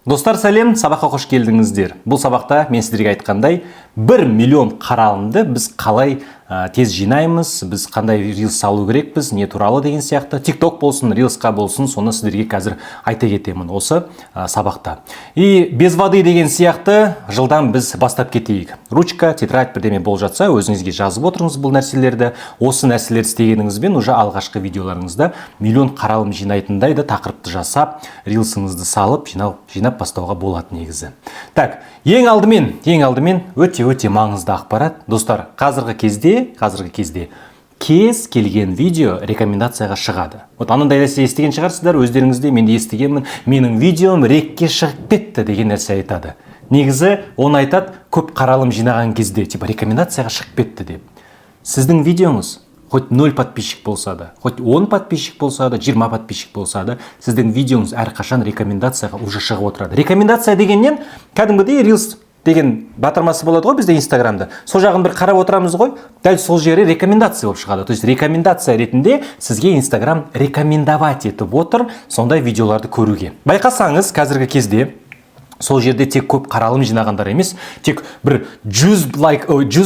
Достар, сәлем, сабаққа қош келдіңіздер. Бұл сабақта мен сіздерге айтқандай 1 миллион қаралымды біз қалай тез жинаймыз, біз қандай рилс салу керекпіз, не туралы деген сияқты. TikTok болсын, рилсқа болсын, соны сіздерге қазір айта кетемін осы сабақта. И без воды деген сияқты жылдан біз бастап кетейік. Ручка, тетрадь бірдеме болып жатса, өзіңізге жазып отырыңыз бұл нәрселерді. Осы нәрселерді істегеніңізбен уже алғашқы видеоларыңызда миллион қаралым жинайтындай да тақырыпты жасап, рилсыңызды салып, жинап бастауға болады негізі. Так, ең алдымен өте маңызды ақпарат. Достар, қазіргі кезде кез келген видео рекомендацияға шығады. Вот анандай нәрсе естіген шығарсыздар, өздеріңізде, мен де естігенмін, менің видеом рекке шығып кетті деген нәрсе айтады. Негізі оны айтады, көп қаралым жинаған кезде, типа рекомендацияға шығып кетті деп. Сіздің видеоңыз хоть 0 подписчик болса да, хоть 10 подписчик болса да, 20 подписчик болса да, сіздің видеоңыз әрқашан рекомендацияға уже шығып отырады. Рекомендация дегеннен кәдімгідей рилс деген батырмасы болады ғой бізде Инстаграмда. Сол жағын бір қарап отырамыз ғой, дәл сол жері рекомендация болып шығады. То есть рекомендация ретінде сізге Инстаграм рекомендовать етіп отыр сондай видеоларды көруге. Байқасаңыз, қазіргі кезде сол жерде тек көп қаралым жинағандар емес, тек бір 100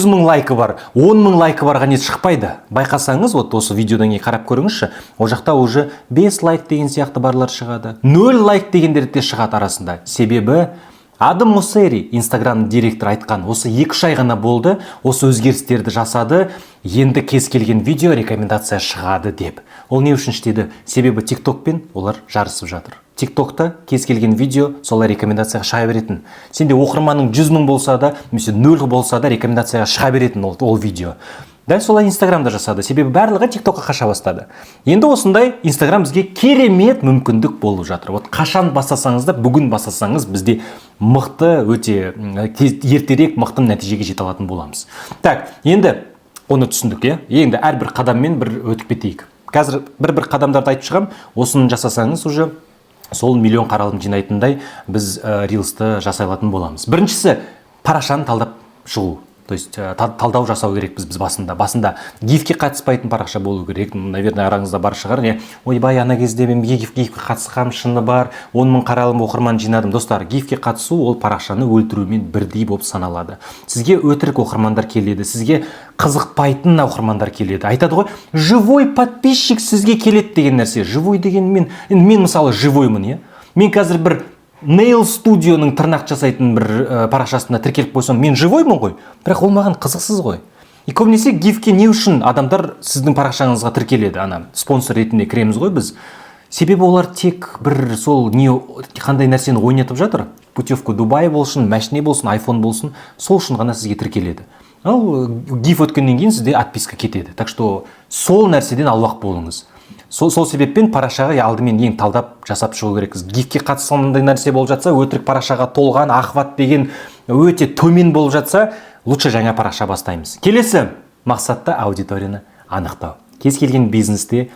мың лайкі бар, 10 мың лайкі бар ғана шықпайды. Байқасаңыз, вот осы видеодан кейін қарап көріңізші, ол жақта уже 5 лайк деген сияқты барлар шығады. 0 лайк дегендер де шығады арасында. Себебі Адам Моссери, Инстаграм директор айтқан, осы 2-3 ай ғана болды, осы өзгерістерді жасады, енді кез келген видео рекомендация шығады деп. Ол не үшін істеді? Себебі TikTokпен олар жарысып жатыр. TikTokта кез келген видео солай рекомендацияға шыға беретін. Сенде оқырманың 100 мың болса да, немесе 0 болса да рекомендацияға шыға беретін ол видео. Дәл солай Инстаграмда жасады. Себебі барлығы TikTokқа қаша бастады. Енді осындай Инстаграм бізге керемет мүмкіндік болып жатыр. Вот қашан бастасаңыз да, бүгін бастасаңыз бізде мықты, өте ертерек мықты нәтижеге жете алатын боламыз. Так, енді оны түсіндік, енді әрбір қадаммен бір өтіп кетейік. Қазір бір қадамдарды айтып шығам, осыны жасасаңыз уже сол миллион қаралым жинайтындай біз рилсті жасай алатын боламыз. Біріншісі, парақшаны талдап шығу. То есть талдау жасау керекпіз біз басында гифке қатыспайтын парақша болу керек. Наверное, араңызда бар шығар, не? Ойбай, ана кезде мен гифке қатысқам, шыны бар, 10 мың қаралым оқырман жинадым. Достар, гифке қатысу ол парақшаны өлтірумен бірдей болып саналады. Сізге өтірік оқырмандар келеді, сізге қызықпайтын оқырмандар келеді. Айтады ғой, живой подписчик сізге келеді деген нәрсе. Живой деген мен мысалы живоймын, мен қазір бір Nail Studio'ның тырнақ жасайтын бір парақшасына тіркеліп қойсам, мен живоймын ғой, бірақ ол маған қызықсыз ғой. И көбінесе гифке не үшін адамдар сіздің парақшаңызға тіркеледі, спонсор ретінде кіреміз ғой біз. Себебі олар тек бір сол қандай нәрсені ойнатып жатыр. Путевка Дубай болсын, машине болсын, iPhone болсын, сол үшін ғана сізге тіркеледі. Ал гиф өткеннен кейін сізде отписка кетеді. Так что сол нәрседен аулақ болыңыз. Сол себеппен парақшаға алдымен ең талдап жасап шығу керекпіз. Гифке қатысқандай нәрсе болып жатса, өтірік парақшаға толған, охват деген өте төмен болып жатса, лучше жаңа парақша бастаймыз. Келесі мақсатта аудиторияны анықтау. Кез келген бизнесте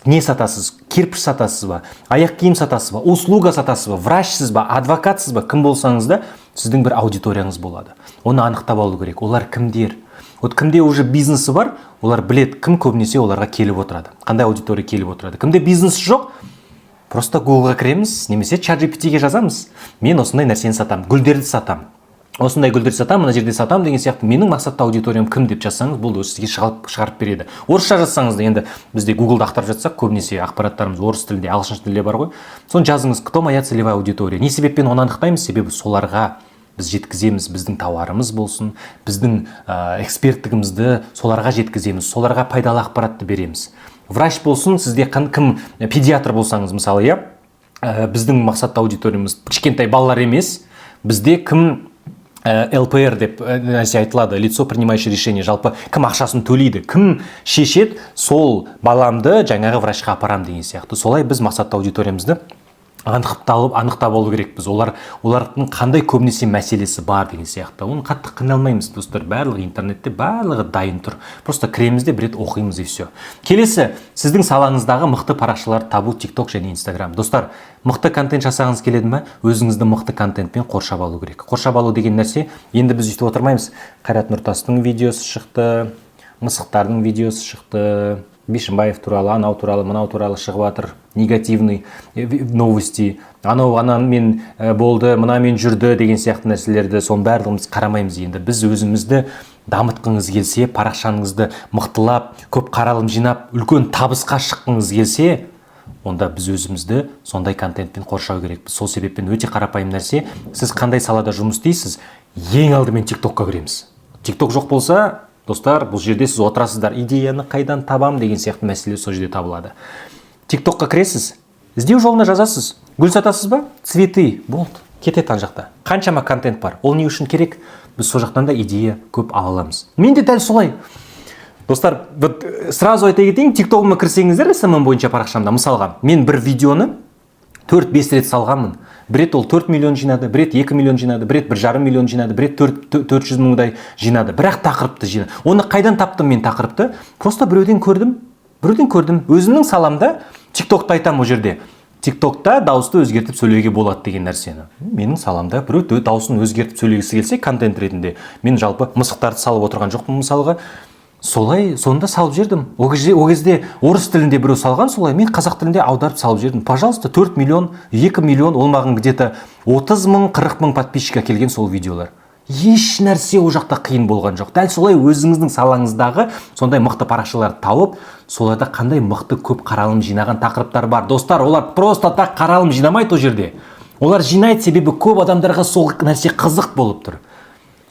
не сатасыз? Кирпич сатасыз ба? Аяқ киім сатасыз ба? Услуга сатасыз ба? Врачсыз ба? Адвокатсыз ба? Кім болсаңыз да, сіздің бір аудиторияңыз болады. Оны анықтап алу керек. Олар кімдер? Вот кімде уже бизнесі бар, олар білет, кім көбінесе оларға келіп отырады. Қандай аудитория келіп отырады. Кімде бизнесі жоқ, просто Google-ға кіреміз, немесе ChatGPT-ге жазамыз. Мен осындай нәрсені сатам, гүлдерді сатам. Осындай гүлдерді сатам, мына жерде сатам деген сияқты менің мақсатты аудиториям кім деп жазсаңыз, бұл сізге шығарып береді. Орысша жазсаңыз да, енді бізде Google-да ақтарып жатсақ, көбінесе ақпараттарымыз орыс тілінде, ағылшын тілінде бар ғой. Соны жазыңыз, кто моя целевая аудитория. Не себеппен оны анықтаймыз? Себебі соларға біз жеткіземіз, біздің тауарымыз болсын, біздің эксперттігімізді соларға жеткіземіз, соларға пайдалы ақпаратты береміз. Врач болсын, сізде кім педиатр болсаңыз, мысалы, біздің мақсатты аудиториямыз кішкентай балалар емес, бізде кім ЛПР деп нәрсе айтылады, лицо принимающее решение, жалпы кім ақшасын төлейді, кім шешет, сол баламды жаңағы врачқа апарам деген сияқты. Солай біз мақсатты аудиториямызды анықтап алу керекпіз. Олардың қандай көбінесе мәселесі бар деген сияқты. Оны қатты қиналмаймыз, достар. Барлығы интернетте, барлығы дайын тұр. Просто кіреміз де бір рет оқимыз и все. Келесі, сіздің салаңыздағы мықты парақшаларды табу TikTok және Instagram. Достар, мықты контент жасағыңыз келеді ме? Өзіңізді мықты контентпен қоршап алу керек. Қоршап алу деген нәрсе, енді біз өйтіп отырмаймыз. Қайрат Нұртастың видеосы шықты, мысықтардың видеосы шықты, Бишімбаев туралы, анау туралы, мынау туралы шығып жатыр, негативный новости, анау анамен болды, мынамен жүрді деген сияқты нәрселерді, соның барлығын біз қарамаймыз. Енді біз өзімізді дамытқыңыз келсе, парақшаңызды мықтылап, көп қаралым жинап, үлкен табысқа шыққыңыз келсе, онда біз өзімізді сондай контентпен қоршау керекпіз. Сол себеппен өте қарапайым нәрсе, сіз қандай салада жұмыс істейсіз, ең алдымен TikTokқа кіреміз. TikTok жоқ болса, достар, бұл жерде сіз отырасыздар, идеяны қайдан табам деген сияқты мәселе сол жерде табылады. TikTokқа кіресіз, іздеу жолына жазасыз, гүл сатасыз ба? Цветы, болды, кетеді ана жақта. Қаншама контент бар, ол не үшін керек? Біз сол жақтан да идея көп ала аламыз. Мен де дәл солай. Достар, сразу айта кетейін, TikTok'ыма кірсеңіздер, SMM бойынша парақшамда, мысалға, мен бір видеоны 4-5 рет салғанмын. Бір рет ол 4 миллион жинады, бір рет 2 миллион жинады, бір рет 1,5 миллион жинады, бір рет 400 мыңдай жинады. Бірақ тақырыпты жинады. Оны қайдан таптым мен тақырыпты? Просто біреуден көрдім. Өзімнің саламда TikTok'та айтам о жерде. TikTok'та дауысты өзгертіп сөйлеуге болады деген нәрсені. Менің саламда біреу дауысын өзгертіп сөйлегісі келсе контент ретінде. Мен жалпы мысықтарды салып отырған жоқпын мысалға. Солай, сонда салып жердім. О кезде орыс тілінде біреу салған, солай мен қазақ тілінде аударып салып жердім. Пожалуйста, 4 миллион, 2 миллион, ол маған где-то 30 мың, 40 мың подписчикқа келген сол видеолар. Еш нәрсе о жақта қиын болған жоқ. Дәл солай өзіңіздің салаңыздағы сондай мықты парақшаларды тауып, соларда қандай мықты көп қаралым жинаған тақырыптар бар. Достар, олар просто так қаралым жинамайды о жерде. Олар жинайды, себебі көп адамдарға сол нәрсе қызық болып тұр.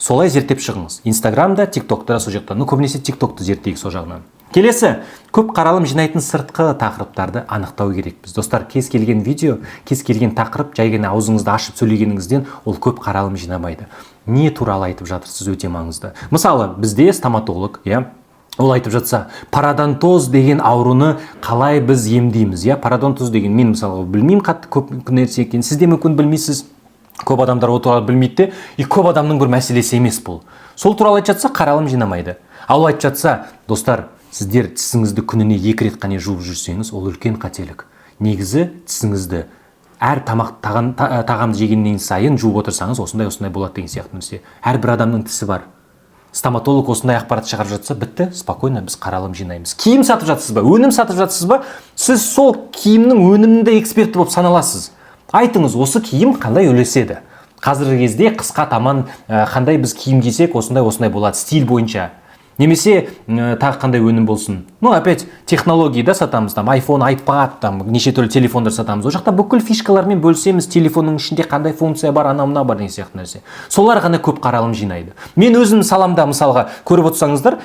Солай зерттеп шығыңыз. Инстаграмда, TikTok'та сол жақта. Көбінесе TikTok'ты зерттейік сол жағынан. Келесі, көп қаралым жинайтын сыртқы тақырыптарды анықтау керекпіз. Достар, кез келген видео, кез келген тақырып жай ғана аузыңызды ашып сөйлегеніңізден ол көп қаралым жинамайды. Не туралы айтып жатырсыз, өте маңызды. Мысалы, бізде стоматолог, ол айтып жатса, пародонтоз деген ауруны қалай біз емдейміз, пародонтоз деген мен мысалы білмеймін қатты көп нәрсе екенін, сіз де мүмкін білмейсіз. Көп адамдар ол туралы білмейді, и көп адамның бір мәселесі емес бұл. Сол туралы айтып жатса, қаралым жинамайды. Ал айтып жатса, достар, сіздер тісіңізді күніне 2 рет қане жуып жүрсеңіз, ол үлкен қателік. Негізі тісіңізді әр тағамды жегеннен сайын жуып отырсаңыз, осындай болады деген сияқты нәрсе. Әрбір адамның тісі бар. Стоматолог осындай ақпарат шығарып жатса, бітті, спокойно біз қаралым жинаймыз. Киім сатып жатсыз ба, өнім сатып жатсыз ба? Сіз сол киімнің өнімінде эксперті болып саналасыз. Айтыңыз, осы киім қандай үлеседі? Қазіргі кезде қысқа таман қандай біз киім кисек, осындай болады, стиль бойынша. Немесе тағы қандай өнім болсын. Опять технологияда сатамыз, iPhone, iPad, неше түрлі телефондар сатамыз. О жақта бүкіл фишкалармен бөлсеміз, телефонның ішінде қандай функция бар, анау-мынау бар деген сияқты нәрсе. Солар ғана көп қаралым жинайды. Мен өзім саламда мысалға көріп отырсаңыздар,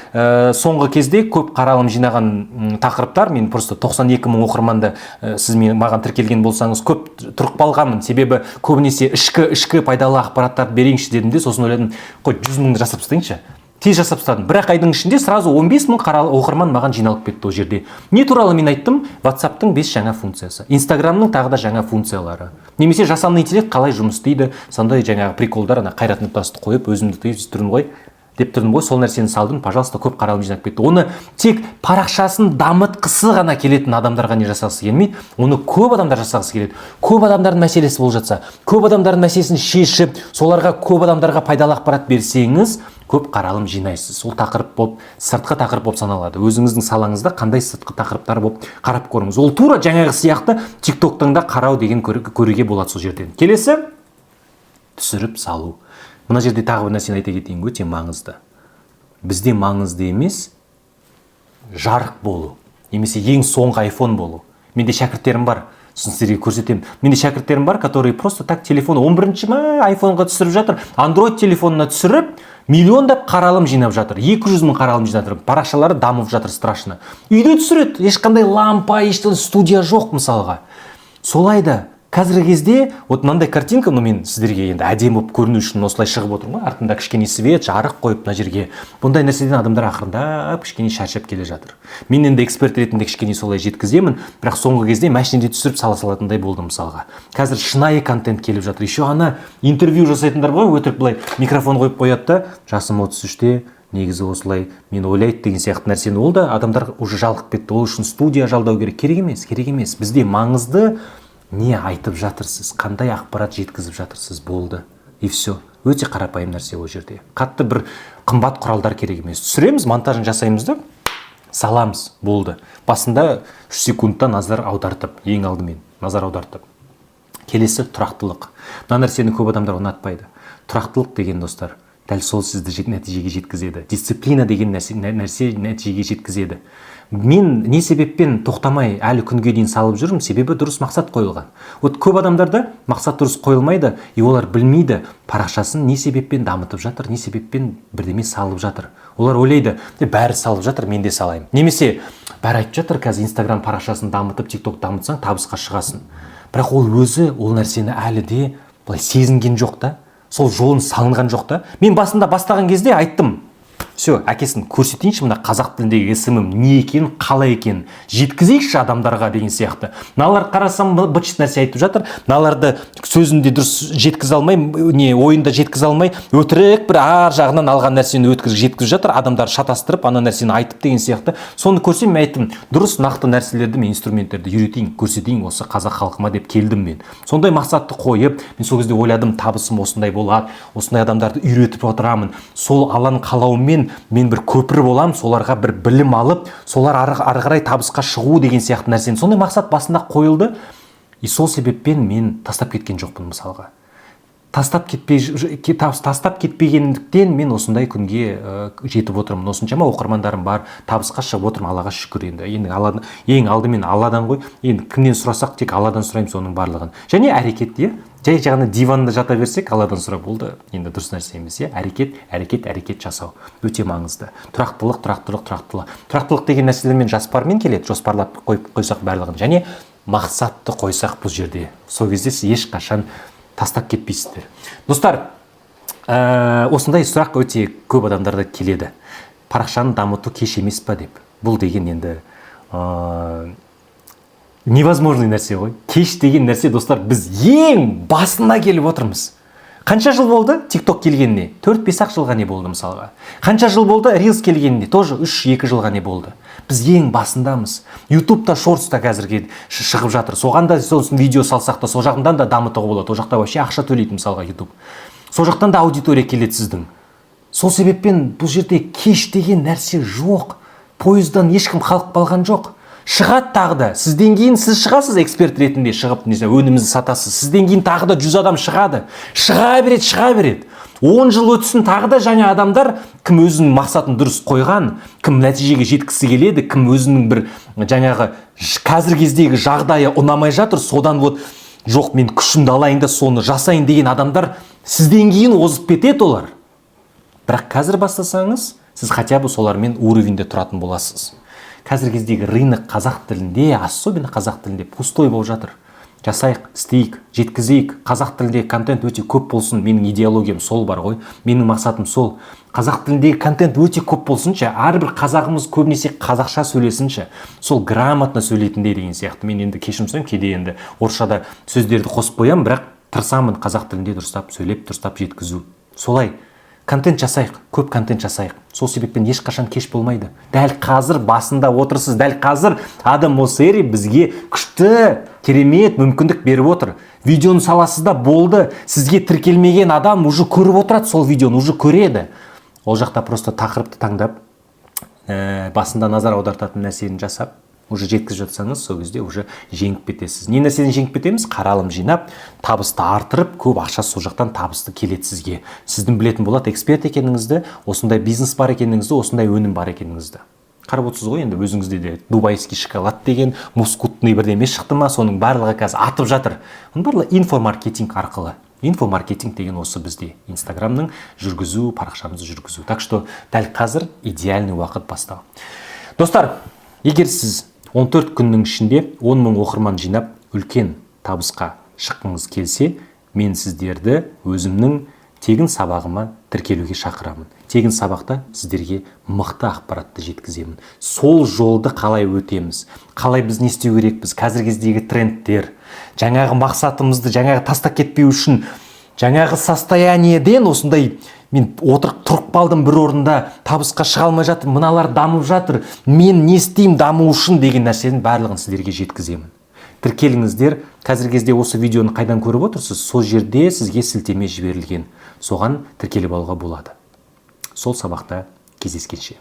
соңғы кезде көп қаралым жинаған тақырыптар, мен просто 92 мың оқырманды сіз маған тіркелген болсаңыз көп тұрып қалғанмын. Себебі көбінесе ішкі пайдалы ақпараттарды берейінші дедім де, сосын ойладым, қой 100 мыңды жасап тастайыншы. Тез жасап тастадым. Бір айдың ішінде сразу 15 мың оқырман маған жиналып кетті о жерде. Не туралы мен айттым? WhatsApp-тың 5 жаңа функциясы. Instagram-ның тағы да жаңа функциялары. Немесе жасанды интеллект қалай жұмыс істейді? Сондай жаңағы приколдар, Қайрат Нұртасты қойып, өзімді деп тұрдым ғой, сол нәрсені салдым, пожалуйста, көп қаралым жинап кетті. Оны тек парақшасын дамытқысы ғана келетін адамдарға не жасағысы келмейді, оны көп адамдар жасағысы келеді. Көп адамдардың мәселесі болып жатса, көп адамдардың мәселесін шешіп, соларға көп адамдарға пайдалы ақпарат берсеңіз, көп қаралым жинайсыз. Сол тақырып болып, сыртқы тақырып болып саналады. Өзіңіздің салаңызда қандай сыртқы тақырыптар болып қарап көріңіз. Ол тура жаңағы сияқты TikTok-тың да қарау деген көруге болады сол жерден. Келесі, түсіріп салу. Мына жерде тағы бір нәрсені айта кетейін, өте маңызды. Бізде маңызды емес, жарық болу. Немесе ең соңғы iPhone болу. Менде шәкірттерім бар. Сіздерге көрсетемін. Менде шәкірттерім бар, которые просто так телефон 11-ші iPhone-ға түсіріп жатыр. Android телефонына түсіріп, миллиондап қаралым жинап жатыр. 200 мың қаралым жинап жатыр. Парақшалары дамып жатыр страшно. Үйде түсіреді. Ешқандай лампа, ешқандай студия жоқ мысалға. Солай да қазіргі кезде мынандай картинка, мен сіздерге енді әдемі болып көріну үшін осылай шығып отырмын ғой. Артында кішкене свет, жарық қойып мына жерге. Бұндай нәрседен адамдар ақырындап кішкене шаршап келе жатыр. Мен енді эксперт ретінде кішкене солай жеткіземін, бірақ соңғы кезде машинеде түсіріп сала салатындай болдым мысалға. Қазір шынайы контент келіп жатыр. Еще интервью жасайтындар ғой, өтірік былай микрофон қойып қояды да, жасым 33-те, негізі осылай мен ойлайды деген сияқты нәрсені, ол да адамдар уже жалығып кетті. Ол үшін студия жалдау керек. Керек емес. Бізде маңызды не айтып жатырсыз, қандай ақпарат жеткізіп жатырсыз, болды. И все. Өте қарапайым нәрсе ол жерде. Қатты бір қымбат құралдар керек емес. Түсіреміз, монтажын жасаймыз да, саламыз, болды. Басында 3 секундта назар аудартып, ең алдымен назар аудартып. Келесі тұрақтылық. Мына нәрсені көп адамдар ұнатпайды. Тұрақтылық деген достар, дәл сол сізді нәтижеге жеткізеді. Дисциплина деген нәрсе нәтижеге жеткізеді. Мен не себеппен тоқтамай әлі күнге дейін салып жүрмін? Себебі дұрыс мақсат қойылған. Вот көп адамдарда мақсат дұрыс қойылмайды, олар білмейді парақшасын не себеппен дамытып жатыр, не себеппен бірдеме салып жатыр. Олар ойлайды, бәрі салып жатыр, мен де салайын. Немесе бәрі айтып жатыр, қазір Instagram парақшасын дамытып, TikTok дамытсаң табысқа шығасың. Бірақ ол өзі ол нәрсені әлі де былай сезінген жоқ та, сол жолын салынған жоқ та. Мен басында бастаған кезде айттым, все, әкесін көрсетейінші мына қазақ тіліндегі есімім не екенін, қалай екенін жеткізейікші адамдарға деген сияқты. Мыналар қарасам быт-шыт нәрсе айтып жатыр, мыналарды сөзінде дұрыс жеткізе алмай, не ойында жеткізе алмай, өтірік бір ар жағынан алған нәрсені жеткізіп жатыр, адамдар шатастырып, ана нәрсені айтып деген сияқты. Соны көрсем мен айттым, дұрыс нақты нәрселерді мен инструменттерді үйретейін, көрсетейін осы қазақ халқыма деп келдім мен. Сондай мақсатты қойып, мен сол кезде ойладым, табысым осындай болады, осындай адамдарды үйретіп отырамын. Сол алланың қалауымен мен бір көпір болам, соларға бір білім алып, солар ары қарай табысқа шығу деген сияқты нәрсені. Сондай мақсат басында қойылды. И сол себеппен мен тастап кеткен жоқпын мысалға. Тастап кетпегендіктен мен осындай күнге жетіп отырмын. Осыншама оқырмандарым бар, табысқа шығып отырмын, Аллаға шүкір енді. Ең алдымен Алладан ғой. Енді кімнен сұрасақ, тек Алладан сұраймыз оның барлығын. Және әрекет, жай жағына диванда жата берсек, Алладан сұрап болды. Енді дұрыс нәрсе емес, әрекет жасау өте маңызды. Тұрақтылық деген нәрселермен жоспармен келеді, жоспарлап қойсақ барлығын. Және мақсатты қойсақ бұл жерде. Сол кезде сіз ешқашан тастап кетпейсіздер. Достар, осындай сұрақ өте көп адамдарда келеді. Парақшаны дамыту кеш емес па деп. Бұл деген енді невозможный нәрсе ғой. Кеш деген нәрсе, достар, біз ең басына келіп отырмыз. Қанша жыл болды TikTok келгеніне? 4-5 жылға не болды мысалға. Қанша жыл болды Reels келгеніне? Тоже 3-2 жылға не болды. Біз ең басындамыз. YouTube-та, Shorts-та қазірге шығып жатыр. Соған да сосын видео салсақ та, сол жағынан да дамытуға болады. Ол жақта вообще ақша төлейді мысалға YouTube. Сол жақтан да аудитория келеді сіздің. Сол себеппен бұл жерде кеш деген нәрсе жоқ. Пойыздан ешкім қалып қалған жоқ. Шығады тағы да. Сізден кейін сіз шығасыз эксперт ретінде шығып, өнімізді сатасыз. Сізден кейін тағы да 100 адам шығады. Шыға береді. 10 жыл өтсін тағы да жаңа адамдар, кім өзінің мақсатын дұрыс қойған, кім нәтижеге жеткісі келеді, кім өзінің бір жаңағы қазір кездегі жағдайы ұнамай жатыр, содан вот жоқ мен күшімді алайын да соны жасайын деген адамдар сізден кейін озып кетеді олар. Бірақ қазір бастасаңыз, сіз хотя бы солармен уровеньде тұратын боласыз. Қазір кездегі рынок қазақ тілінде, особенно қазақ тілінде пустой болып жатыр. Жасайық, істейік, жеткізейік. Қазақ тіліндегі контент өте көп болсын. Менің идеологиям сол бар ғой. Менің мақсатым сол. Қазақ тіліндегі контент өте көп болсыншы, әрбір қазағымыз көбінесе қазақша сөйлесінші. Сол грамотно сөйлейтіндей деген сияқты. Мен енді кешірім сұраймын, кейде енді орысшада сөздерді қосып қоямын, бірақ тырысамын қазақ тілінде дұрыстап сөйлеп, дұрыстап жеткізу. Солай контент жасайық, көп контент жасайық. Сол себеппен ешқашан кеш болмайды. Дәл қазір басында отырсыз, дәл қазір Адам Моссери бізге күшті, керемет мүмкіндік беріп отыр. Видеоны саласыз да болды. Сізге тіркелмеген адам уже көріп отырады, сол видеоны уже көреді. Ол жақта просто тақырыпты таңдап, басында назар аудартатын нәрсені жасап, уже жеткізіп жатсаңыз, сол кезде уже жеңіп кетесіз. Не нәрседен жеңіп кетеміз? Қаралым жинап, табысты артырып, көп ақша сол жақтан табысты келеді сізге. Сіздің білетін болады эксперт екеніңізді, осындай бизнес бар екеніңізді, осындай өнім бар екеніңізді. Қарап отырсыз ғой, енді өзіңізде де дубайский шоколад деген, мускутный бірдеме шықты ма, соның барлығы қазір атып жатыр. Оның барлығы инфомаркетинг арқылы. Инфомаркетинг деген осы бізде. Инстаграмның жүргізу, парақшамызды жүргізу. Так что дәл қазір идеальный уақыт бастау. Достар, егер сіз 14 күннің ішінде 10 000 оқырман жинап, үлкен табысқа шыққыңыз келсе, мен сіздерді өзімнің тегін сабағыма тіркелуге шақырамын. Тегін сабақта сіздерге мықты ақпаратты жеткіземін. Сол жолды қалай өтеміз, қалай біз не істеу керекпіз, қазіргі кездегі трендтер, жаңағы мақсатымызды жаңағы тастап кетпеу үшін, жаңағы состояниеден осындай мен тұрып қалдым бір орында, табысқа шыға алмай жатыр, мыналар дамып жатыр, мен не істеймін даму үшін деген нәрсенің барлығын сіздерге жеткіземін. Тіркеліңіздер. Қазіргі кезде осы видеоны қайдан көріп отырсыз? Сол жерде сізге сілтеме жіберілген. Соған тіркеліп алуға болады. Сол сабақта кездескенше.